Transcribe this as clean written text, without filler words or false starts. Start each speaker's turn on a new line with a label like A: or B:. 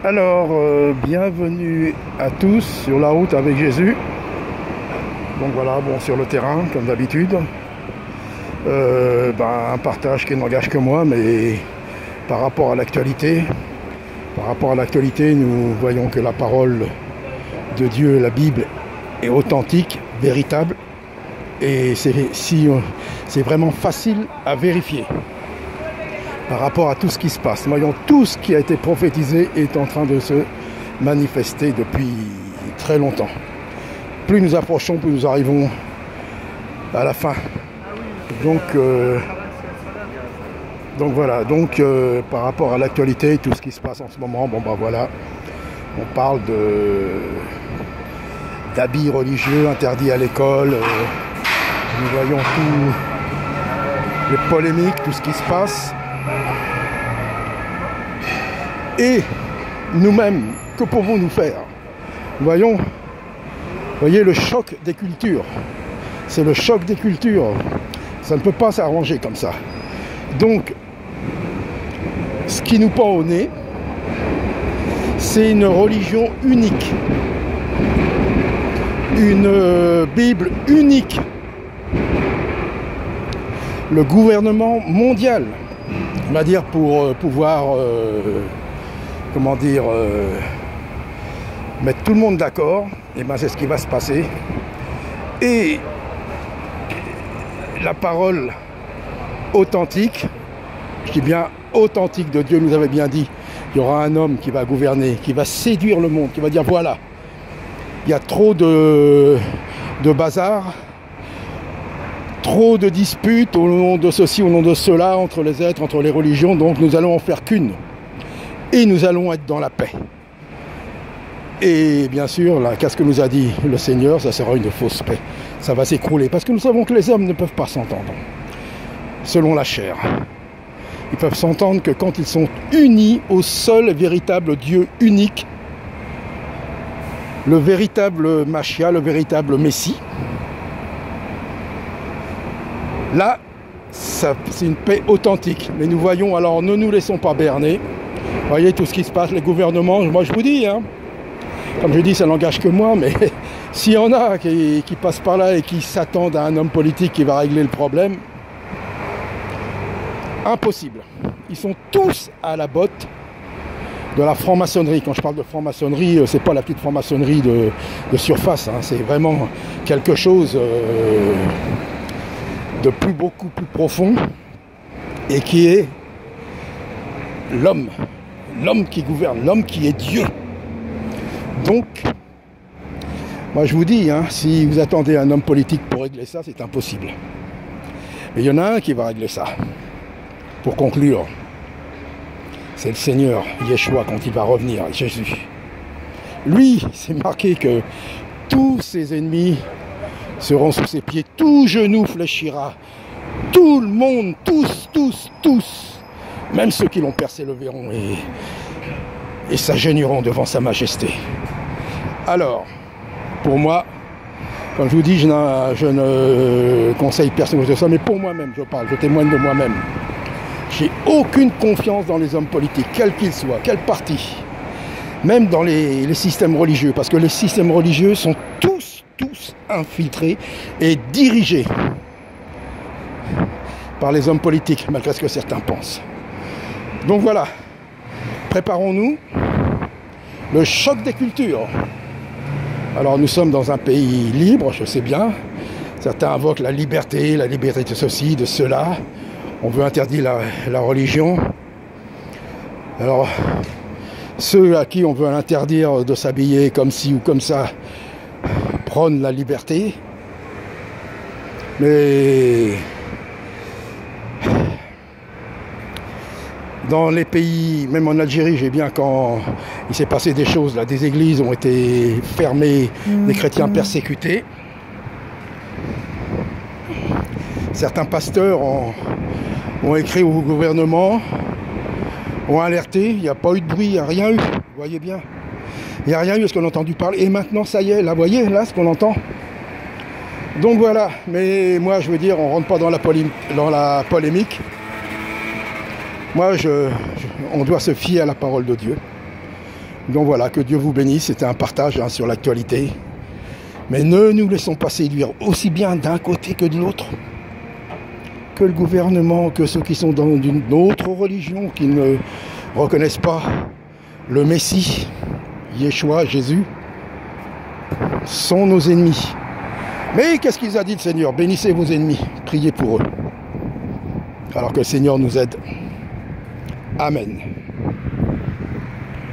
A: Alors, bienvenue à tous sur la route avec Jésus. Donc voilà, bon, sur le terrain, comme d'habitude. Un partage qui n'engage que moi, mais par rapport à l'actualité, nous voyons que la parole de Dieu, la Bible, est authentique, véritable, et c'est vraiment facile à vérifier. Par rapport à tout ce qui se passe. Voyons, tout ce qui a été prophétisé est en train de se manifester depuis très longtemps. Plus nous approchons, plus nous arrivons à la fin. Donc voilà, par rapport à l'actualité, tout ce qui se passe en ce moment, voilà, on parle d'habits religieux interdits à l'école. Nous voyons tout les polémiques, tout ce qui se passe. Et nous-mêmes, que pouvons-nous faire? Voyez le choc des cultures. C'est le choc des cultures. Ça ne peut pas s'arranger comme ça. Donc, ce qui nous pend au nez, c'est une religion unique. Une Bible unique. Le gouvernement mondial, on va dire, pour pouvoir mettre tout le monde d'accord, et c'est ce qui va se passer. Et la parole authentique, je dis bien authentique de Dieu, nous avait bien dit, il y aura un homme qui va gouverner, qui va séduire le monde, qui va dire voilà, il y a trop de bazar, trop de disputes au nom de ceci, au nom de cela, entre les êtres, entre les religions, donc nous allons en faire qu'une. Et nous allons être dans la paix. Et bien sûr, là, qu'est-ce que nous a dit le Seigneur? Ça sera une fausse paix. Ça va s'écrouler. Parce que nous savons que les hommes ne peuvent pas s'entendre. Selon la chair. Ils peuvent s'entendre que quand ils sont unis au seul et véritable Dieu unique. Le véritable Machia, le véritable Messie. Là, c'est une paix authentique. Mais nous voyons, alors ne nous laissons pas berner. Voyez tout ce qui se passe, les gouvernements, moi je vous dis, comme je dis, ça n'engage que moi, mais s'il y en a qui passent par là et qui s'attendent à un homme politique qui va régler le problème, impossible. Ils sont tous à la botte de la franc-maçonnerie. Quand je parle de franc-maçonnerie, c'est pas la petite franc-maçonnerie de surface, c'est vraiment quelque chose de beaucoup plus profond et qui est l'homme qui gouverne, l'homme qui est Dieu. Donc, moi je vous dis, si vous attendez un homme politique pour régler ça, c'est impossible. Mais il y en a un qui va régler ça. Pour conclure, c'est le Seigneur, Yeshua, quand il va revenir, Jésus. Lui, c'est marqué que tous ses ennemis seront sous ses pieds, tout genou fléchira, tout le monde, tous, même ceux qui l'ont percé le verront et s'agenouilleront devant sa majesté. Alors, pour moi, comme je vous dis, je ne conseille personne de ça, mais pour moi-même, je parle, je témoigne de moi-même. J'ai aucune confiance dans les hommes politiques, quels qu'ils soient, quel parti, même dans les systèmes religieux, parce que les systèmes religieux sont tous infiltrés et dirigés par les hommes politiques, malgré ce que certains pensent. Donc voilà, préparons-nous, le choc des cultures. Alors nous sommes dans un pays libre, je sais bien, certains invoquent la liberté de ceci, de cela, on veut interdire la religion. Alors, ceux à qui on veut interdire de s'habiller comme ci ou comme ça, prônent la liberté, mais dans les pays, même en Algérie, j'ai bien quand il s'est passé des choses, là, des églises ont été fermées, des chrétiens persécutés. Certains pasteurs ont écrit au gouvernement, ont alerté, il n'y a pas eu de bruit, il n'y a rien eu, vous voyez bien. Il n'y a rien eu, ce qu'on a entendu parler, et maintenant ça y est, là, vous voyez, là, ce qu'on entend. Donc voilà, mais moi je veux dire, on ne rentre pas dans la polémique. Moi, on doit se fier à la parole de Dieu. Donc voilà, que Dieu vous bénisse. C'était un partage sur l'actualité. Mais ne nous laissons pas séduire aussi bien d'un côté que de l'autre. Que le gouvernement, que ceux qui sont dans une autre religion, qui ne reconnaissent pas le Messie, Yeshua, Jésus, sont nos ennemis. Mais qu'est-ce qu'il a dit le Seigneur? Bénissez vos ennemis, priez pour eux. Alors que le Seigneur nous aide. Amen.